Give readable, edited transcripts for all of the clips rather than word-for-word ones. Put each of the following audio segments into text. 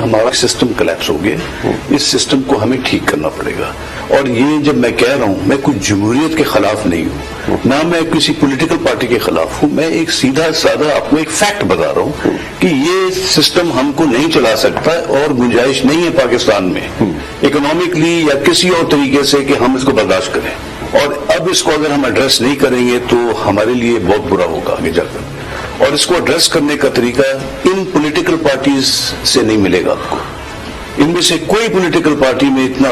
ہمارا system collapse ہو گیا، اس system کو ہمیں ٹھیک کرنا پڑے گا. اور یہ جب میں کہہ رہا ہوں، میں کوئی جمہوریت کے خلاف نہیں ہوں، نہ میں کسی پولیٹیکل پارٹی کے خلاف ہوں، میں ایک سیدھا سادہ آپ کو ایک فیکٹ بتا رہا ہوں کہ یہ سسٹم ہم کو نہیں چلا سکتا اور گنجائش نہیں ہے پاکستان میں اکنامکلی یا کسی اور طریقے سے کہ ہم اس کو برداشت کریں. اور اب اس کو اگر ہم ایڈریس نہیں کریں گے تو ہمارے لیے بہت برا ہوگا آگے جا کر. اور اس کو ایڈریس کرنے کا طریقہ ان پولیٹیکل پارٹیز سے نہیں ملے گا آپ کو. ان میں سے کوئی پولیٹیکل پارٹی میں اتنا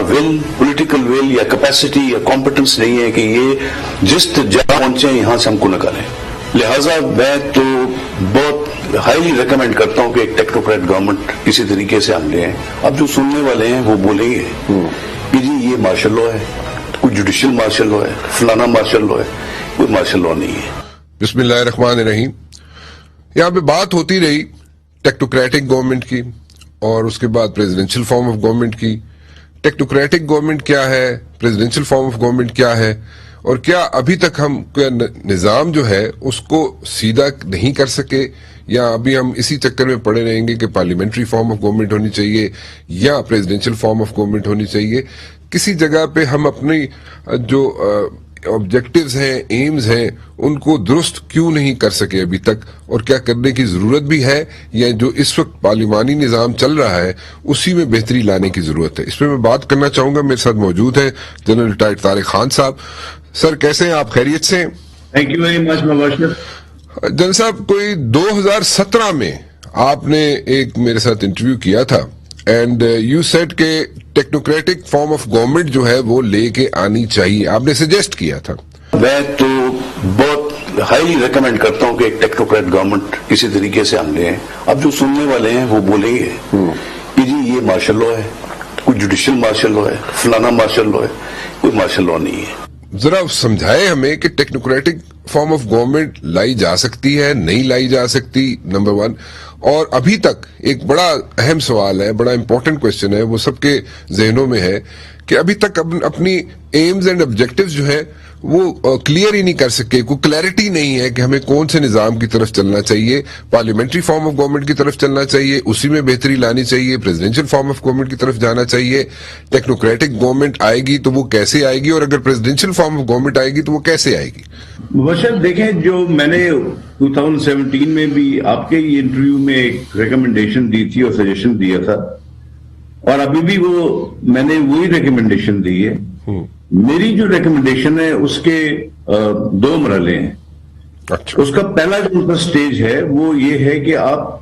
پولیٹیکل ول یا کیپیسٹی یا کمپٹنس نہیں ہے کہ یہ جس جگہ پہنچے یہاں سے ہم کو نکالیں. لہٰذا میں تو بہت ہائیلی ریکمینڈ کرتا ہوں کہ ایک ٹیکنوکریٹ گورنمنٹ کسی طریقے سے ہم لے آئیں. اب جو سننے والے ہیں وہ بولیں گے کہ جی یہ مارشل لا ہے، کوئی جوڈیشل مارشل لا ہے، فلانا مارشل لا ہے. کوئی مارشل لا نہیں ہے. بسم اللہ الرحمن الرحیم. یہاں پہ بات ہوتی رہی ٹیکنوکریٹک گورنمنٹ کی اور اس کے بعد پریزیڈنشل فارم آف گورنمنٹ کی. ٹیکنوکریٹک گورنمنٹ کیا ہے، پریزیڈنشل فارم آف گورنمنٹ کیا ہے، اور کیا ابھی تک ہم نظام جو ہے اس کو سیدھا نہیں کر سکے، یا ابھی ہم اسی چکر میں پڑے رہیں گے کہ پارلیمنٹری فارم آف گورنمنٹ ہونی چاہیے یا پریزیڈنشل فارم آف گورنمنٹ ہونی چاہیے. کسی جگہ پہ ہم اپنی جو آبجیکٹیوز ہیں، ایمز ہیں، ان کو درست کیوں نہیں کر سکے ابھی تک، اور کیا کرنے کی ضرورت بھی ہے، یا جو اس وقت پارلیمانی نظام چل رہا ہے اسی میں بہتری لانے کی ضرورت ہے. اس پہ میں بات کرنا چاہوں گا. میرے ساتھ موجود ہیں جنرل ریٹائرڈ طارق خان صاحب. سر کیسے ہیں آپ؟ خیریت سے ہیں؟ Thank you very much Mubashir. General صاحب کوئی 2017 میں آپ نے ایک میرے ساتھ انٹرویو کیا تھا، اینڈ یو سیڈ کہ ٹیکنوکریٹک فارم آف گورنمنٹ جو ہے وہ لے کے آنی چاہیے، آپ نے سجیسٹ کیا تھا. میں تو بہت ہائیلی ریکمینڈ کرتا ہوں کہ ایک ٹیکنوکریٹ گورنمنٹ کسی طریقے سے ہم لے آئیں. اب جو سننے والے ہیں وہ بولیں گے کہ جی یہ مارشل لا ہے، کوئی جوڈیشل مارشل لا ہے، فلانا مارشل لا ہے. کوئی مارشل لا نہیں ہے. ذرا سمجھائے ہمیں کہ ٹیکنوکریٹک فارم آف گورنمنٹ لائی جا سکتی ہے، نہیں لائی جا سکتی، نمبر 1. اور ابھی تک ایک بڑا اہم سوال ہے، بڑا امپورٹنٹ کوشچن ہے، وہ سب کے ذہنوں میں ہے کہ ابھی تک اپنی ایمز اینڈ آبجیکٹیوز جو ہے وہ کلیئر ہی نہیں کر سکے. کوئی کلیئرٹی نہیں ہے کہ ہمیں کون سے نظام کی طرف چلنا چاہیے. پارلیمنٹری فارم آف گورنمنٹ کی طرف چلنا چاہیے، اسی میں بہتری لانی چاہیے، پریزیڈنشل فارم آف گورنمنٹ کی طرف جانا چاہیے. ٹیکنوکریٹک گورنمنٹ آئے گی تو وہ کیسے آئے گی، اور اگر پریزیڈنشل فارم آف گورنمنٹ آئے گی تو وہ کیسے آئے گی؟ مباشر دیکھیں، جو میں نے 2017 میں بھی آپ کے انٹرویو میں ایک ریکمنڈیشن دی تھی اور سجیشن دیا تھا، اور ابھی بھی میں نے وہی ریکمنڈیشن دی ہے. میری جو ریکمنڈیشن ہے اس کے 2 مرحلے ہیں. اچھا. اس کا پہلا جو سٹیج ہے وہ یہ ہے کہ آپ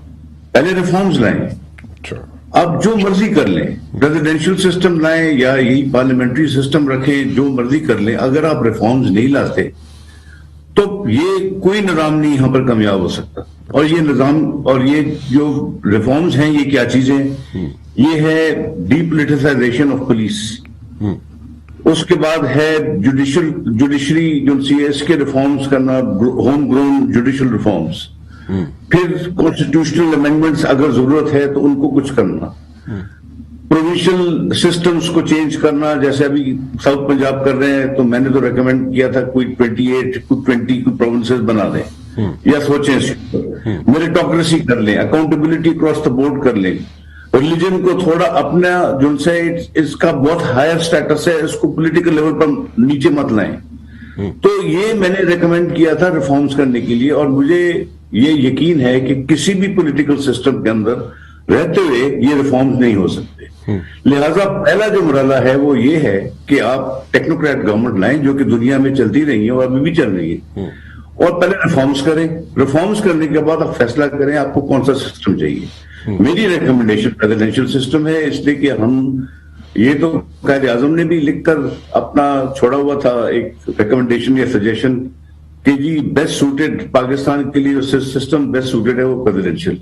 پہلے ریفارمز لائیں. اچھا. آپ جو مرضی کر لیں، پریزیڈنشل سسٹم لائیں یا یہی پارلیمنٹری سسٹم رکھیں، جو مرضی کر لیں، اگر آپ ریفارمز نہیں لاتے تو یہ کوئی نظام نہیں یہاں پر کامیاب ہو سکتا. اور یہ نظام اور یہ جو ریفارمز ہیں یہ کیا چیزیں ہیں؟ یہ ہے ڈی پولیٹیسائزیشن آف پولیس. اس کے بعد ہے جوڈیشری جو سی ایس کے ریفارمز کرنا، ہوم گرون جوڈیشل ریفارمز. پھر کانسٹیٹیوشنل امینڈمنٹس اگر ضرورت ہے تو ان کو کچھ کرنا. پروونشل سسٹمز کو چینج کرنا، جیسے ابھی ساؤتھ پنجاب کر رہے ہیں، تو میں نے تو ریکمینڈ کیا تھا کوئی 28 کوئی 20 پروونسز بنا دیں، یا سوچیں میریٹوکریسی کر لیں، اکاؤنٹیبلٹی اکراس دا بورڈ کر لیں. ریلیجن کو تھوڑا اپنا جو سے اس کا بہت ہائر سٹیٹس ہے، اس کو پولیٹیکل لیول پر نیچے مت لائیں. تو یہ میں نے ریکمینڈ کیا تھا ریفارمز کرنے کے لیے، اور مجھے یہ یقین ہے کہ کسی بھی پولیٹیکل سسٹم کے اندر رہتے ہوئے یہ ریفارمز نہیں ہو سکتے. لہٰذا پہلا جو مرحلہ ہے وہ یہ ہے کہ آپ ٹیکنوکریٹ گورنمنٹ لائیں جو کہ دنیا میں چلتی رہی ہے اور ابھی بھی چل رہی ہے، اور پہلے ریفارمز کریں. ریفارمز کرنے کے بعد آپ فیصلہ کریں آپ کو کون سا سسٹم چاہیے. میری ریکمنڈیشن پریزیڈنشل سسٹم ہے، اس لیے کہ ہم یہ تو قائد اعظم نے بھی لکھ کر اپنا چھوڑا ہوا تھا ایک ریکمنڈیشن یا سجیشن کہ جی بیسٹ سوٹیڈ پاکستان کے لیے سسٹم بیسٹ سوٹیڈ ہے وہ پریزیڈنشل.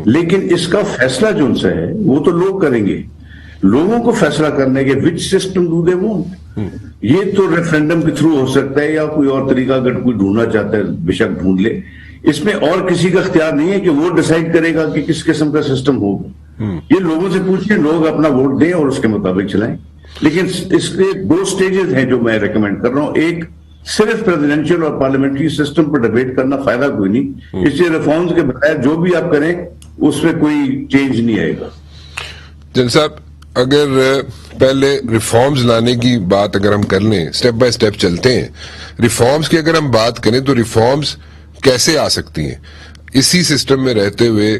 لیکن اس کا فیصلہ جو ان سے ہے وہ تو لوگ کریں گے. لوگوں کو فیصلہ کرنے کے which system do they want, یہ تو ریفرینڈم کے تھرو ہو سکتا ہے، یا کوئی اور طریقہ اگر کوئی ڈھونڈنا چاہتا ہے بے شک ڈھونڈ لے. اس میں اور کسی کا اختیار نہیں ہے کہ وہ ڈیسائیڈ کرے گا کہ کس قسم کا سسٹم ہوگا. یہ لوگوں سے پوچھیں، لوگ اپنا ووٹ دیں اور اس کے مطابق چلائیں. لیکن اس کے 2 سٹیجز ہیں جو میں ریکمینڈ کر رہا ہوں. ایک صرف پریزیڈنشل اور پارلیمنٹری سسٹم پر ڈیبیٹ کرنا فائدہ کوئی نہیں، اس لیے ریفارمز کے بغیر جو بھی آپ کریں اس میں کوئی چینج نہیں آئے گا. جن صاحب اگر پہلے ریفارمز لانے کی بات اگر ہم کر لیں, سٹیپ بائی سٹیپ چلتے ہیں, ریفارمز کی اگر ہم بات کریں تو ریفارمز کیسے آ سکتی ہیں اسی سسٹم میں رہتے ہوئے,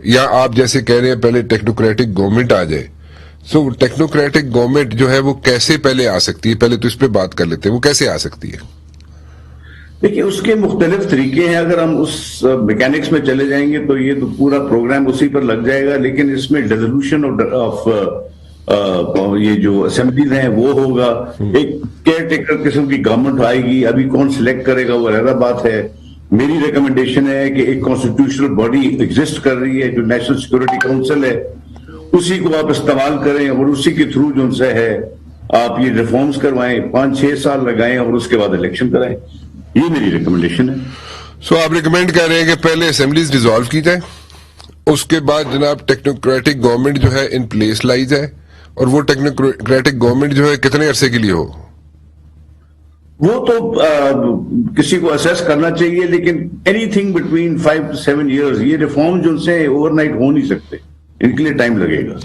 یا آپ جیسے کہہ رہے ہیں پہلے ٹیکنوکریٹک گورنمنٹ آ جائے, سو ٹیکنوکریٹک گورنمنٹ جو ہے وہ کیسے پہلے آ سکتی ہے, پہلے تو اس پہ بات کر لیتے ہیں, وہ کیسے آ سکتی ہے؟ دیکھیے اس کے مختلف طریقے ہیں, اگر ہم اس میکینکس میں چلے جائیں گے تو یہ تو پورا پروگرام اسی پر لگ جائے گا, لیکن اس میں ڈیزولوشن آف یہ جو اسمبلیز ہیں وہ ہوگا, ایک کیئر ٹیکر قسم کی گورنمنٹ آئے گی, ابھی کون سلیکٹ کرے گا وہ علیحدہ بات ہے. میری ریکمنڈیشن ہے کہ ایک کانسٹیٹیوشنل باڈی ایگزسٹ کر رہی ہے جو نیشنل سیکورٹی کاؤنسل ہے, اسی کو آپ استعمال کریں اور اسی کے تھرو جو ان سے ہے آپ یہ ریفارمز کروائیں, 5-6 سال لگائیں اور اس کے بعد الیکشن کرائیں. یہ میری ریکمنڈیشن ہے. سو آپ ریکمینڈ کر رہے ہیں کہ پہلے اسمبلیز ڈیزالو کی جائے, اس کے بعد جناب ٹیکنوکریٹک گورنمنٹ جو ہے ان پلیس لائی جائے, اور وہ ٹیکنوکریٹک گورنمنٹ جو ہے کتنے عرصے کے لیے ہو؟ وہ تو کسی کو اسیس کرنا چاہیے, لیکن any thing between 5 to 7 years, یہ ریفارم جو ان سے اوور نائٹ ہو نہیں سکتے, ان کے لیے ٹائم لگے گا.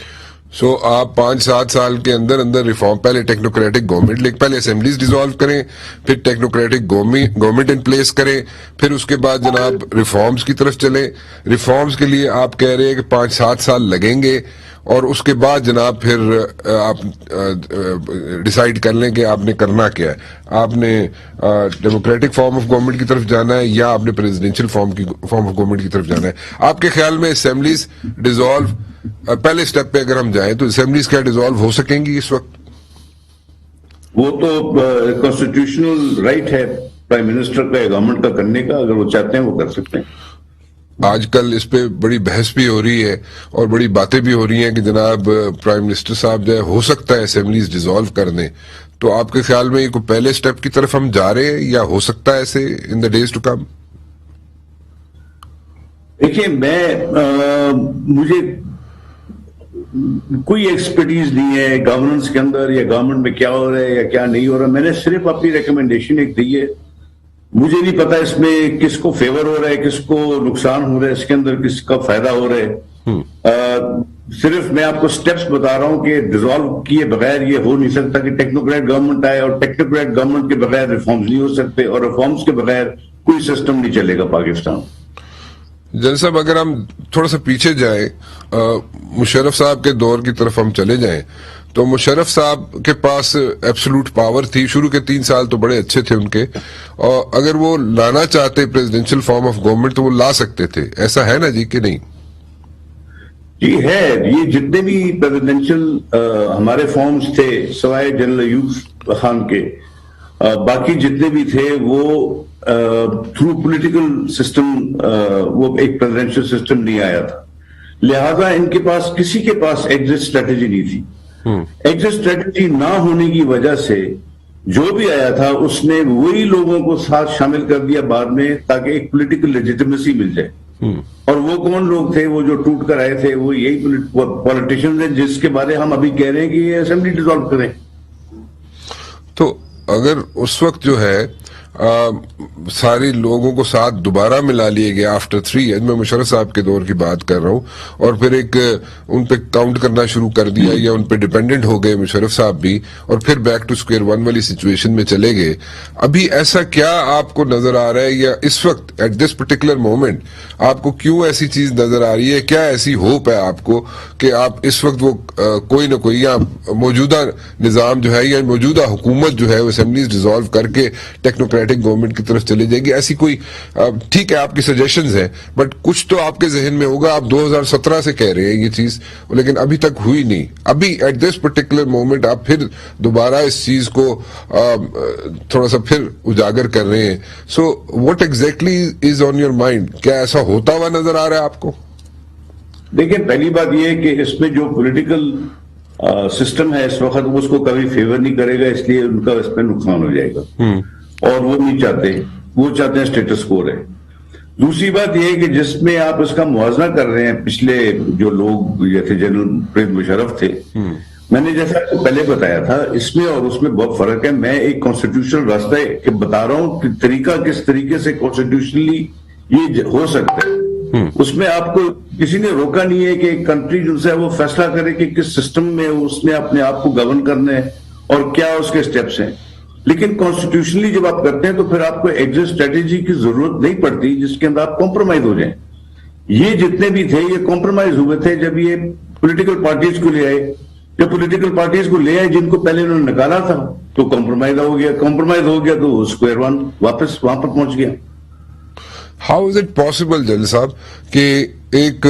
سو آپ 5-7 سال کے اندر اندر ریفارم, پہلے ٹیکنوکریٹک گورنمنٹ, پہلے اسمبلیز ڈیزالو کریں, پھر ٹیکنوکریٹک گورنمنٹ ان پلیس کریں, پھر اس کے بعد جناب ریفارمز کی طرف چلیں. ریفارمز کے لیے آپ کہہ رہے ہیں کہ 5-7 سال لگیں گے, اور اس کے بعد جناب پھر آپ ڈیسائیڈ کر لیں کہ آپ نے کرنا کیا ہے, آپ نے ڈیموکریٹک فارم آف گورنمنٹ کی طرف جانا ہے یا آپ نے پریزیڈینشیل فارم آف گورنمنٹ کی طرف جانا ہے. آپ کے خیال میں اسمبلیز ڈیزالو پہلے سٹیپ پہ اگر ہم جائیں تو اسمبلیز کیا ڈیزالو ہو سکیں گی اس وقت؟ وہ تو کانسٹیٹیوشنل رائٹ ہے پرائم منسٹر کا یا گورنمنٹ کا کرنے کا, اگر وہ چاہتے ہیں وہ کر سکتے ہیں. آج کل اس پہ بڑی بحث بھی ہو رہی ہے اور بڑی باتیں بھی ہو رہی ہیں کہ جناب پرائم منسٹر صاحب جو ہے ہو سکتا ہے اسمبلیز ڈیزالو کر دیں, تو آپ کے خیال میں یہ کوئی پہلے سٹیپ کی طرف ہم جا رہے ہیں یا ہو سکتا ہے ایسے ان دا ڈیز ٹو کم؟ دیکھیے مجھے کوئی ایکسپرٹیز نہیں ہے گورننس کے اندر یا گورنمنٹ میں کیا ہو رہا ہے یا کیا نہیں ہو رہا. میں نے صرف اپنی ریکمنڈیشن ایک دی ہے, مجھے نہیں پتا اس میں کس کو فیور ہو رہا ہے کس کو نقصان ہو رہا ہے, اس کے اندر کس کا فائدہ ہو رہا ہے. صرف میں آپ کو سٹیپس بتا رہا ہوں کہ ڈیزالو کیے بغیر یہ ہو نہیں سکتا کہ ٹیکنوکریٹ گورنمنٹ آئے, اور ٹیکنوکریٹ گورنمنٹ کے بغیر ریفارمز نہیں ہو سکتے, اور ریفارمز کے بغیر کوئی سسٹم نہیں چلے گا پاکستان. جن صاحب اگر ہم تھوڑا سا پیچھے جائیں, مشرف صاحب کے دور کی طرف ہم چلے جائیں, تو مشرف صاحب کے پاس ایبسولوٹ پاور تھی, شروع کے 3 سال تو بڑے اچھے تھے ان کے, اور اگر وہ لانا چاہتے پریزیڈینشیل فارم آف گورنمنٹ تو وہ لا سکتے تھے, ایسا ہے نا جی کہ نہیں؟ جی ہے, یہ جتنے بھی پریزیڈینشیل ہمارے فارمز تھے سوائے جنرل ایوب خان کے, باقی جتنے بھی تھے وہ تھرو پولیٹیکل سسٹم, وہ ایک پریزیڈینشیل سسٹم نہیں آیا تھا, لہذا ان کے پاس کسی کے پاس ایگزٹ اسٹریٹجی نہیں تھی. ایگزٹ اسٹریٹجی نہ ہونے کی وجہ سے جو بھی آیا تھا اس نے وہی لوگوں کو ساتھ شامل کر دیا بعد میں تاکہ ایک پولیٹیکل لیجیٹیمیسی مل جائے. اور وہ کون لوگ تھے وہ جو ٹوٹ کر آئے تھے, وہ یہی پولیٹیشین ہیں جس کے بارے ہم ابھی کہہ رہے ہیں کہ یہ اسمبلی ڈیزالو کریں. تو اگر اس وقت جو ہے سارے لوگوں کو ساتھ دوبارہ ملا لیے گیا آفٹر 3 ایئر, میں مشرف صاحب کے دور کی بات کر رہا ہوں, اور پھر ایک ان پہ کاؤنٹ کرنا شروع کر دیا یا ان پہ ڈیپینڈنٹ ہو گئے مشرف صاحب بھی, اور پھر بیک ٹو اسکوئر 1 والی سچویشن میں چلے گئے. ابھی ایسا کیا آپ کو نظر آ رہا ہے, یا اس وقت ایٹ دس پرٹیکولر مومنٹ آپ کو کیوں ایسی چیز نظر آ رہی ہے, کیا ایسی ہوپ ہے آپ کو کہ آپ اس وقت وہ کوئی نہ کوئی, یا موجودہ نظام جو ہے یا موجودہ حکومت جو ہے وہ اسمبلیز ڈیزالو کر کے ٹیکنوکریٹک گورنمنٹ کی طرف چلے جائے گی؟ ایسی کوئی, ٹھیک ہے آپ کی سجیشنز ہیں بٹ کچھ تو آپ کے ذہن میں ہوگا, آپ 2017 سے کہہ رہے ہیں یہ چیز, لیکن ابھی تک ہوئی نہیں. ابھی ایٹ دس پرٹیکولر مومنٹ آپ پھر دوبارہ اس چیز کو تھوڑا سا پھر اجاگر کر رہے ہیں. So what exactly is on your mind, کیا ایسا ہوتا ہوا نظر آ رہا ہے آپ کو؟ دیکھیں پہلی بات یہ ہے کہ اس میں جو پولیٹیکل سسٹم ہے اس وقت وہ اس کو کبھی فیور نہیں کرے گا, اس لیے ان کا اس پہ نقصان ہو جائے گا, اور وہ نہیں چاہتے, وہ چاہتے ہیں اسٹیٹس کو رہے. دوسری بات یہ ہے کہ جس میں آپ اس کا موازنہ کر رہے ہیں, پچھلے جو لوگ یہ تھے جنرل پریز مشرف تھے, میں نے جیسا آپ کو پہلے بتایا تھا اس میں اور اس میں بہت فرق ہے. میں ایک کانسٹیٹیوشنل راستہ بتا رہا ہوں کہ طریقہ کس طریقے سے کانسٹیٹیوشنلی یہ ہو سکتا ہے. اس میں آپ کو کسی نے روکا نہیں ہے کہ ایک کنٹری جو ہے وہ فیصلہ کرے کہ کس سسٹم میں اس نے اپنے آپ کو گورن کرنا ہے اور کیا اس کے سٹیپس ہیں. لیکن کانسٹیٹیوشنلی جب آپ کرتے ہیں تو پھر آپ کو ایگزٹ اسٹریٹجی کی ضرورت نہیں پڑتی جس کے اندر آپ کمپرومائز ہو جائیں. یہ جتنے بھی تھے یہ کمپرومائز ہوئے تھے جب یہ پولیٹیکل پارٹیز کو لے آئے. جب پولیٹیکل پارٹیز کو لے آئے جن کو پہلے انہوں نے نکالا تھا تو کمپرومائز ہو گیا تو اسکوائر ون واپس وہاں پر پہنچ گیا. ہاؤ از اٹ پاسبل جل صاحب کہ ایک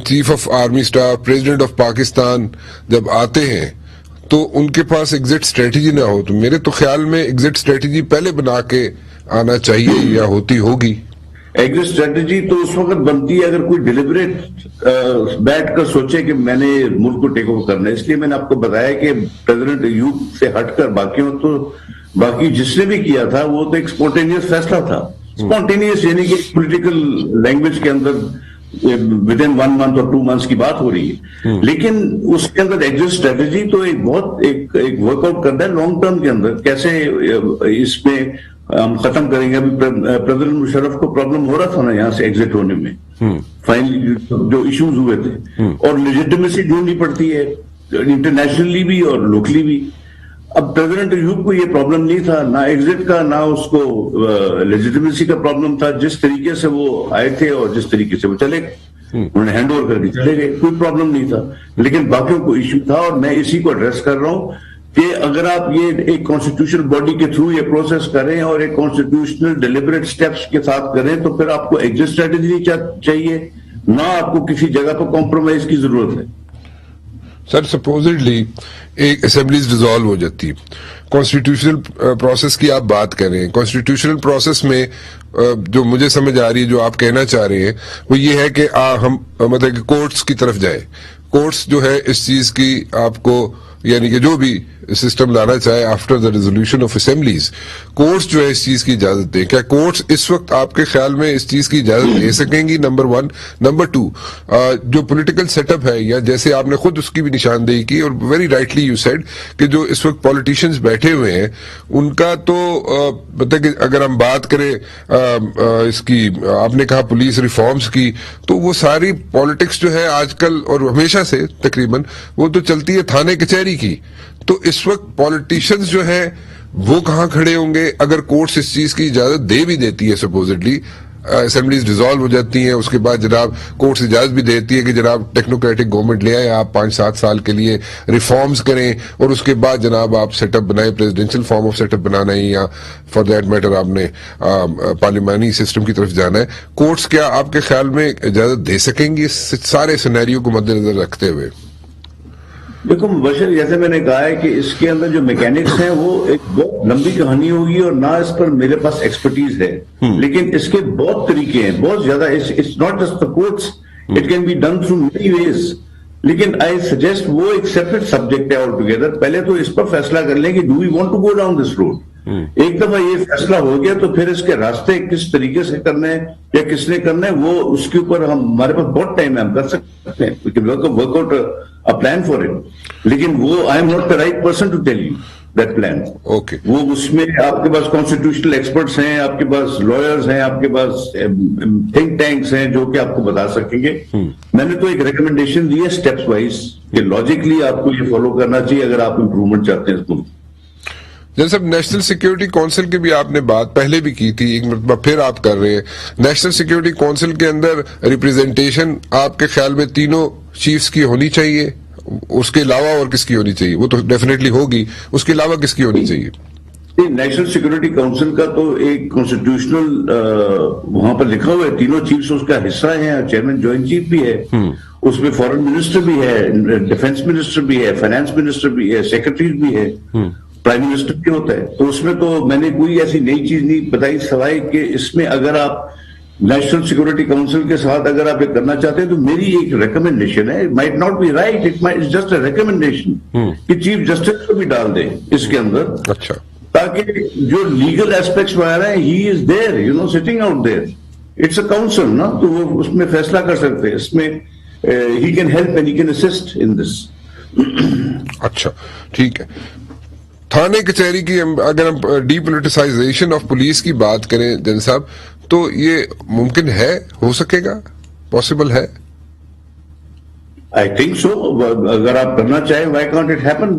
chief of army staff president of Pakistan جب آتے ہیں تو ان کے پاس ایگزٹ اسٹریٹجی نہ ہو؟ تو میرے تو خیال میں ایگزٹ اسٹریٹجی پہلے بنا کے آنا چاہیے یا ہوتی ہوگی. ایگزٹ اسٹریٹجی تو اس وقت بنتی ہے اگر کوئی ڈیلیبریٹ بیٹھ کر سوچے کہ میں نے ملک کو ٹیک اوور کرنا ہے. اس لیے میں نے آپ کو بتایا کہ پریزیڈنٹ ایوب سے ہٹ کر باقی جس نے بھی کیا تھا وہ تو ایک اسپونٹینیس فیصلہ تھا. اسپونٹینیس یعنی کہ پولیٹیکل لینگویج کے اندر ود ان 1 month اور 2 months کی بات ہو رہی ہے. لیکن اس کے اندر ایگزٹ اسٹریٹجی تو ایک ورک آؤٹ کرنا ہے لانگ ٹرم کے اندر کیسے اس میں ہم ختم کریں گے. ابھی پریزیڈنٹ مشرف کو پرابلم ہو رہا تھا نا یہاں سے ایگزٹ ہونے میں فائنلی جو ایشوز ہوئے تھے اور لیجیٹمیسی ڈھونڈنی پڑتی ہے انٹرنیشنلی بھی اور لوکلی بھی. اب پریزیڈنٹ ایوب کو یہ پرابلم نہیں تھا نہ ایگزٹ کا نہ اس کو لیجیٹمیسی کا پرابلم تھا. جس طریقے سے وہ آئے تھے اور جس طریقے سے وہ چلے گئے انہوں نے ہینڈ اوور کر کے چلے گئے کوئی پرابلم نہیں تھا. لیکن باقیوں کو ایشو تھا اور میں اسی کو ایڈریس کر رہا ہوں کہ اگر آپ یہ ایک کانسٹیٹیوشنل باڈی کے تھرو یہ پروسیس کریں اور ایک کانسٹیٹیوشنل ڈیلیبریٹ سٹیپس کے ساتھ کریں تو پھر آپ کو ایگزٹ اسٹریٹجی چاہیے نہ آپ کو کسی جگہ پر کمپرومائز کی ضرورت ہے. سر سپوزڈلی ایک اسمبلیز ڈیزالو ہو جاتی ہے. کانسٹیٹیوشنل پروسیس کی آپ بات کر رہے ہیں. کانسٹیٹیوشنل پروسیس میں جو مجھے سمجھ آ رہی ہے جو آپ کہنا چاہ رہے ہیں وہ یہ ہے کہ ہم مطلب کہ کورٹس کی طرف جائیں. کورٹس جو ہے اس چیز کی آپ کو یعنی کہ جو بھی سسٹم لانا چاہے after the resolution of assemblies courts جو ہے اس چیز کی اجازت دیں. کیا کورٹس اس وقت آپ کے خیال میں اس چیز کی اجازت دے سکیں گی؟ نمبر 1. نمبر 2 جو پولیٹیکل سیٹ اپ ہے یا جیسے آپ نے خود اس کی بھی نشاندہی کی اور ویری رائٹلی یو سیڈ کہ جو اس وقت پولیٹیشینز بیٹھے ہوئے ہیں ان کا تو مطلب کہ اگر ہم بات کریں اس کی آپ نے کہا پولیس ریفارمز کی تو وہ ساری پالیٹکس جو ہے آج کل اور ہمیشہ سے تقریباً وہ تو چلتی ہے تھانے کچہری کی. تو اس وقت پولیٹیشنز جو ہیں وہ کہاں کھڑے ہوں گے اگر کورٹس اس چیز کی اجازت دے بھی دیتی ہے؟ سپوزڈلی اسمبلیز ڈیزالو ہو جاتی ہیں اس کے بعد جناب کورٹس اجازت بھی دیتی ہے کہ جناب ٹیکنوکریٹک گورنمنٹ لے آئے آپ 5-7 سال کے لیے ریفارمز کریں اور اس کے بعد جناب آپ سیٹ اپ بنائیں presidential form of set up بنانا ہے یا فار دیٹ میٹر آپ نے پارلیمانی سسٹم کی طرف جانا ہے. کورٹس کیا آپ کے خیال میں اجازت دے سکیں گی اس سارے سینیریو کو مد نظر رکھتے ہوئے؟ دیکھو مبشر جیسے میں نے کہا ہے کہ اس کے اندر جو میکینکس ہیں وہ ایک بہت لمبی کہانی ہوگی اور نہ اس پر میرے پاس ایکسپرٹیز ہے. لیکن اس کے بہت طریقے ہیں بہت زیادہ. It's not just the courts it can be done through many ways. لیکن آئی سجیسٹ وہ ایک سیپریٹ سبجیکٹ ہے آل ٹوگیدر. پہلے تو اس پر فیصلہ کر لیں کہ do we want to go down this road. ایک دفعہ یہ فیصلہ ہو گیا تو پھر اس کے راستے کس طریقے سے کرنا ہے یا کس نے کرنا ہے وہ اس کے اوپر ہمارے پاس بہت ٹائم ہے ہم کر سکتے ہیں work out a plan for it. لیکن وہ I am not the right person to tell you that plan. Okay. وہ اس میں آپ کے پاس کانسٹیٹیوشنل ایکسپرٹس ہیں آپ کے پاس لائرز ہیں آپ کے پاس تھنک ٹینکس ہیں جو کہ آپ کو بتا سکیں گے. میں نے تو ایک ریکمنڈیشن دی ہے اسٹیپس وائز کہ لاجیکلی آپ کو یہ فالو کرنا چاہیے اگر آپ امپروومنٹ چاہتے ہیں اس کو. جیسے نیشنل سیکیورٹی کونسل کی بھی آپ نے بات پہلے بھی کی تھی ایک مرتبہ پھر آپ کر رہے ہیں. نیشنل سیکیورٹی کونسل کے اندر ریپرزینٹیشن آپ کے خیال میں تینوں چیفز کی ہونی چاہیے اس کے علاوہ اور کس کی ہونی چاہیے؟ وہ تو ڈیفینیٹلی ہوگی اس کے علاوہ کس کی ہونی چاہیے؟ نیشنل سیکورٹی کونسل کا تو ایک کانسٹیٹیوشنل وہاں پر لکھا ہوا ہے تینوں چیفز اس کا حصہ ہیں. چیئرمین جوائنٹ چیف بھی ہے اس میں فارن منسٹر بھی ہے ڈیفینس منسٹر بھی ہے فائنانس منسٹر بھی ہے سیکرٹری بھی ہے پرائم منسٹر بھی ہوتا ہے. تو اس میں تو میں نے کوئی ایسی نئی چیز نہیں بتائی سوائے کہ اس میں اگر آپ نیشنل سیکورٹی کونسل کے ساتھ اگر آپ یہ کرنا چاہتے ہیں تو میری ایک ریکمنڈیشن ہے. Might not be right it just a recommendation کہ چیف جسٹس کو بھی ڈال دیں اس کے اندر. اچھا تاکہ جو لیگل ایسپیکٹس میں آ رہے ہیں he is there you know sitting out there. It's a council نا تو وہ اس میں فیصلہ کر سکتے ہیں. اس میں he can help and he can assist in this. اچھا ٹھیک ہے. تھانے کچہری کی اگر ہم ڈی پولیٹیسائزیشن آف پولیس کی بات کریں جن صاحب تو یہ ممکن ہے, ہو سکے گا, پاسبل ہے؟ I think so. اگر آپ کرنا چاہیں وائی کانٹ اٹ ہیپن,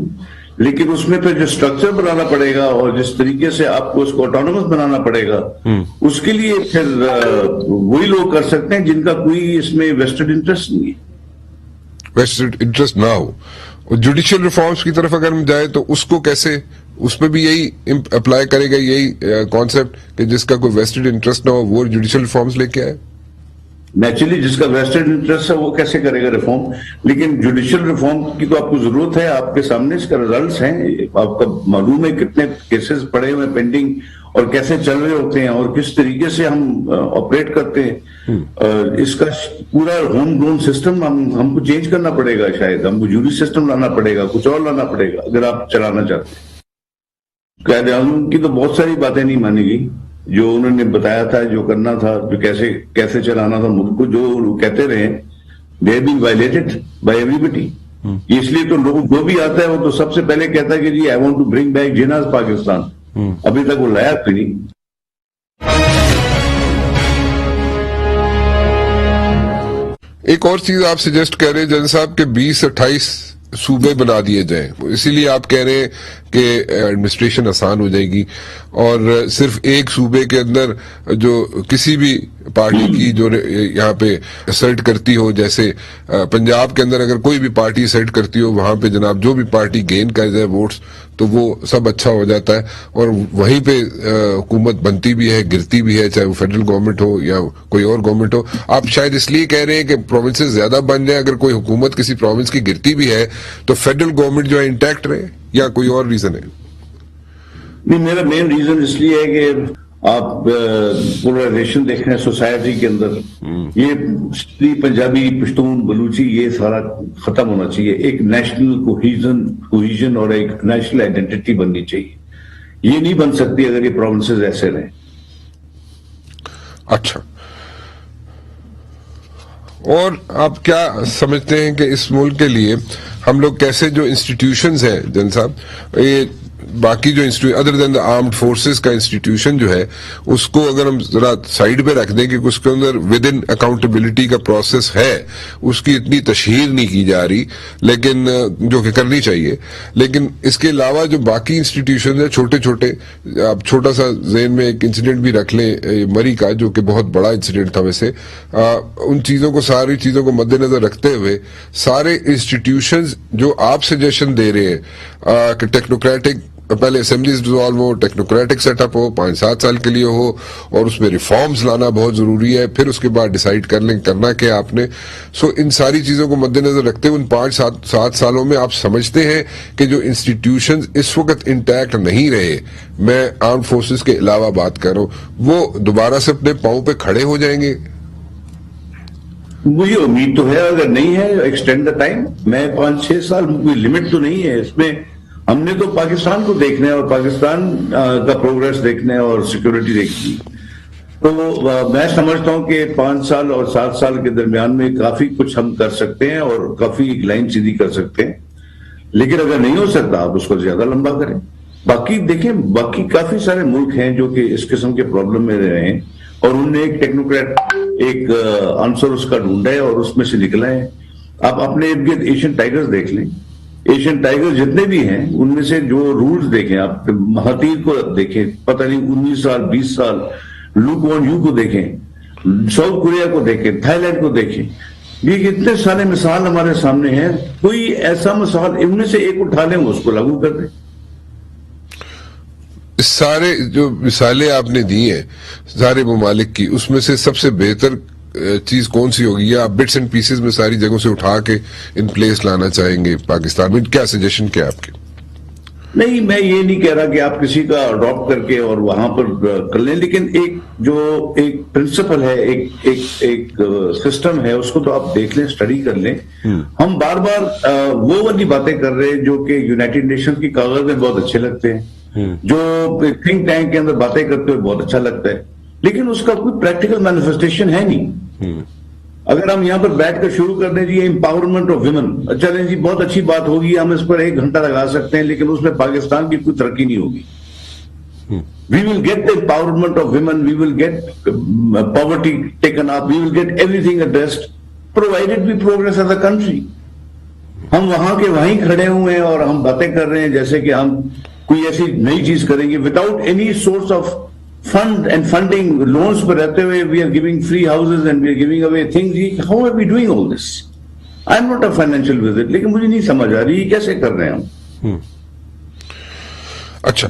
لیکن اس میں پھر جو اسٹرکچر بنانا پڑے گا اور جس طریقے سے آپ کو اس کو آٹونومس بنانا پڑے گا, اس کے لیے پھر وہی لوگ کر سکتے ہیں جن کا کوئی اس میں ویسٹڈ انٹرسٹ نہیں ہے. ویسٹڈ انٹرسٹ نہ ہو. جوڈیشل ریفارمز کی طرف اگر ہم جائیں تو اس کو کیسے, اس پہ بھی یہی اپلائی کرے گا یہی کانسیپٹ کہ جس کا کوئی ویسٹڈ انٹرسٹ نہ ہو وہ جوڈیشل ریفارمز لے کے آئے؟ نیچرلی جس کا ویسٹڈ انٹرسٹ ہے وہ کیسے کرے گا ریفارم, لیکن جوڈیشل ریفارم کی تو آپ کو ضرورت ہے. آپ کے سامنے اس کا ریزلٹس ہیں, آپ کا معلوم ہے کتنے کیسز پڑے ہوئے پینڈنگ اور کیسے چل رہے ہوتے ہیں اور کس طریقے سے ہم آپریٹ کرتے ہیں. اس کا پورا ہوم گرون سسٹم ہم کو چینج کرنا پڑے گا, شاید ہم کو جوری سسٹم لانا پڑے گا, کچھ اور لانا پڑے گا اگر آپ چلانا چاہتے ہیں. قائد اعظم کی تو بہت ساری باتیں نہیں مانی گئی جو انہوں نے بتایا تھا, جو کرنا تھا, جو کیسے چلانا تھا ملک کو, جو کہتے رہے they have been violated by everybody. اس لیے تو لوگ جو بھی آتا ہے وہ تو سب سے پہلے کہتا ہے کہ جی I want to bring back Jinnah's Pakistan. ابھی تک وہ لایا بھی نہیں. ایک اور چیز آپ سجیسٹ کہہ رہے ہیں جن صاحب کہ 20-28 صوبے بنا دیے جائیں, اسی لیے آپ کہہ رہے ہیں کہ ایڈمنسٹریشن آسان ہو جائے گی اور صرف ایک صوبے کے اندر جو کسی بھی پارٹی کی جو یہاں پہ اسرٹ کرتی ہو, جیسے پنجاب کے اندر اگر کوئی بھی پارٹی اسرٹ کرتی ہو وہاں پہ جناب جو بھی پارٹی گین کر جائے ووٹس تو وہ سب اچھا ہو جاتا ہے اور وہیں پہ حکومت بنتی بھی ہے, گرتی بھی ہے, چاہے وہ فیڈرل گورنمنٹ ہو یا کوئی اور گورنمنٹ ہو. آپ شاید اس لیے کہہ رہے ہیں کہ پروونسز زیادہ بن جائیں, اگر کوئی حکومت کسی پروونس کی گرتی بھی ہے تو فیڈرل گورنمنٹ جو ہے انٹیکٹ رہے, یا کوئی اور ریزن ہے؟ نہیں, میرا مین ریزن اس لیے ہے کہ آپ پولرائزیشن دیکھ رہے ہیں سوسائٹی کے اندر, یہ پنجابی, پشتون, بلوچی یہ سارا ختم ہونا چاہیے. ایک نیشنل کوہیژن اور ایک نیشنل آئیڈینٹی بننی چاہیے. یہ نہیں بن سکتی اگر یہ پروونسز ایسے رہیں. اچھا, اور آپ کیا سمجھتے ہیں کہ اس ملک کے لیے ہم لوگ کیسے جو انسٹیٹیوشنز ہیں جن صاحب, یہ باقی جو ادر دین دا آرمڈ فورسز کا انسٹیٹیوشن جو ہے اس کو اگر ہم ذرا سائڈ پہ رکھ دیں کہ اس کے اندر ود ان اکاؤنٹیبلٹی کا پروسیس ہے, اس کی اتنی تشہیر نہیں کی جا رہی لیکن جو کہ کرنی چاہیے, لیکن اس کے علاوہ جو باقی انسٹیٹیوشن ہیں چھوٹے چھوٹے, آپ چھوٹا سا ذہن میں ایک انسیڈنٹ بھی رکھ لیں مری کا جو کہ بہت بڑا انسیڈنٹ تھا ویسے, ان چیزوں کو ساری چیزوں کو مد نظر رکھتے ہوئے سارے انسٹیٹیوشنز جو آپ سجیشن دے رہے ہیں کہ ٹیکنوکریٹک پہلے اسمبلیز ڈیزالو ہو, ٹیکنوکریٹک سیٹ اپ ہو, 5-7 سال کے لیے ہو اور اس میں ریفارمز لانا بہت ضروری ہے, پھر اس کے بعد ڈیسائیڈ کر لیں کرنا کیا آپ نے. سو ان ساری چیزوں کو مد نظر رکھتے ہوئے ان 5-7 سالوں میں آپ سمجھتے ہیں کہ جو انسٹیٹیوشنز اس وقت انٹیکٹ نہیں رہے, میں آرم فورسز کے علاوہ بات کر رہا ہوں, وہ دوبارہ سے اپنے پاؤں پہ کھڑے ہو جائیں گے؟ مجھے امید تو ہے, اگر نہیں ہے ایکسٹینڈ دا ٹائم. میں 5-6 سال کوئی لمٹ تو نہیں ہے اس میں. ہم نے تو پاکستان کو دیکھنا ہے اور پاکستان کا پروگریس دیکھنا ہے اور سیکورٹی دیکھنی. تو میں سمجھتا ہوں کہ 5 سال اور 7 سال کے درمیان میں کافی کچھ ہم کر سکتے ہیں اور کافی ایک لائن سیدھی کر سکتے ہیں. لیکن اگر نہیں ہو سکتا آپ اس کو زیادہ لمبا کریں. باقی دیکھیں, باقی کافی سارے ملک ہیں جو کہ اس قسم کے پرابلم میں رہے ہیں اور انہوں نے ایک ٹیکنوکریٹ ایک آنسر اس کا ڈھونڈا ہے اور اس میں سے نکلا ہے. آپ اپنے ارد گرد ایشین ٹائیگرز دیکھ لیں, ایشین ٹائیگر جتنے بھی ہیں ان میں سے جو رولز دیکھیں, آپ ہاتھی کو دیکھیں, پتہ نہیں 19 سال 20 سال, لو کوان یو کو دیکھیں, ساؤتھ کوریا کو دیکھیں, تھائی لینڈ کو دیکھیں, یہ اتنے سارے مثال ہمارے سامنے ہیں. کوئی ایسا مثال ان میں سے ایک اٹھا لیں, اس کو لاگو کر دیں. سارے جو مثالیں آپ نے دی ہیں سارے ممالک کی, اس میں سے سب سے بہتر چیز کون سی ہوگی, یا آپ بٹس اینڈ پیسز میں ساری جگہوں سے اٹھا کے ان پلیس لانا چاہیں گے پاکستان میں؟ کیا سجیشن کیا آپ کے؟ نہیں, میں یہ نہیں کہہ رہا کہ آپ کسی کا اڈاپٹ کر کے اور وہاں پر کر لیں, لیکن ایک پرنسپل ہے, ایک سسٹم ہے, اس کو تو آپ دیکھ لیں, اسٹڈی کر لیں. ہم بار بار وہ والی باتیں کر رہے ہیں جو کہ یونائٹڈ نیشن کی کاغذ میں بہت اچھے لگتے ہیں, جو تھنک ٹینک کے اندر باتیں کرتے ہوئے بہت اچھا لگتا ہے, لیکن اس کا کوئی پریکٹیکل مینیفیسٹیشن ہے نہیں. اگر ہم یہاں پر بیٹھ کر شروع کر دیں جی امپاورمنٹ آف ویمن, چلیں جی بہت اچھی بات ہوگی, ہم اس پر 1 گھنٹہ لگا سکتے ہیں, لیکن اس میں پاکستان کی کوئی ترقی نہیں ہوگی. We will get the empowerment of women, we will get poverty taken up, we will get everything addressed, provided we progress as a country. ہم وہاں کے وہیں کھڑے ہوئے ہیں اور ہم باتیں کر رہے ہیں جیسے کہ ہم کوئی ایسی نئی چیز کریں گے without any source of fund and funding. Loans پہ رہتے ہوئے we are giving free houses and we are giving away things. How are we doing all this? I am not a financial wizard, لیکن مجھے نہیں سمجھ آ رہی یہ کیسے کر رہے ہیں ہم. اچھا,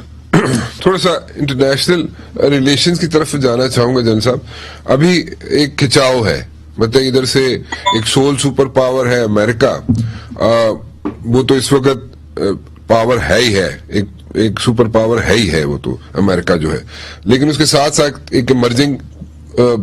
تھوڑا سا انٹرنیشنل ریلیشنز کی طرف جانا چاہوں گا جن صاحب. ابھی ایک کھچاؤ ہے, مطلب ادھر سے ایک سول سپر پاور ہے امریکہ, وہ تو اس وقت پاور ہے ہی ہے, ایک سپر پاور ہے ہی ہے وہ تو امریکہ جو ہے, لیکن اس کے ساتھ ساتھ ایک ایمرجنگ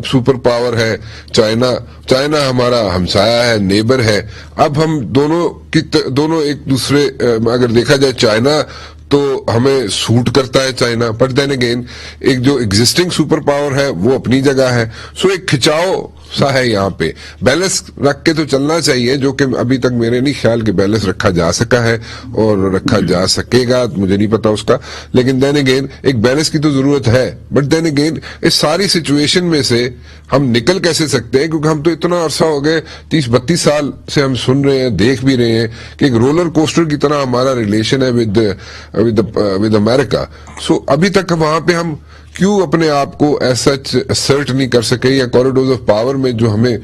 سپر پاور ہے چائنا. چائنا ہمارا ہمسایہ ہے, نیبر ہے. اب ہم دونوں ایک دوسرے, اگر دیکھا جائے چائنا تو ہمیں سوٹ کرتا ہے چائنا, بٹ دین اگین ایک جو ایگزسٹنگ سپر پاور ہے وہ اپنی جگہ ہے. سو ایک کھچاؤ سا ہے یہاں پہ. بیلنس رکھ کے تو چلنا چاہیے, جو کہ ابھی تک میرے نہیں خیال کہ بیلنس رکھا جا سکا ہے اور رکھا جا سکے گا, مجھے نہیں پتا اس کا. لیکن دین اگین ایک بیلنس کی تو ضرورت ہے, بٹ دین اگین اس ساری سچویشن میں سے ہم نکل کیسے سکتے ہیں, کیونکہ ہم تو اتنا عرصہ ہو گئے 30-32 سال سے ہم سن رہے ہیں, دیکھ بھی رہے ہیں کہ ایک رولر کوسٹر کی طرح ہمارا ریلیشن ہے ود امریکہ. سو ابھی تک وہاں پہ ہم کیوں اپنے آپ کو ایسا اسرٹ نہیں کر سکے, یا کوریڈورز آف پاور میں جو ہمیں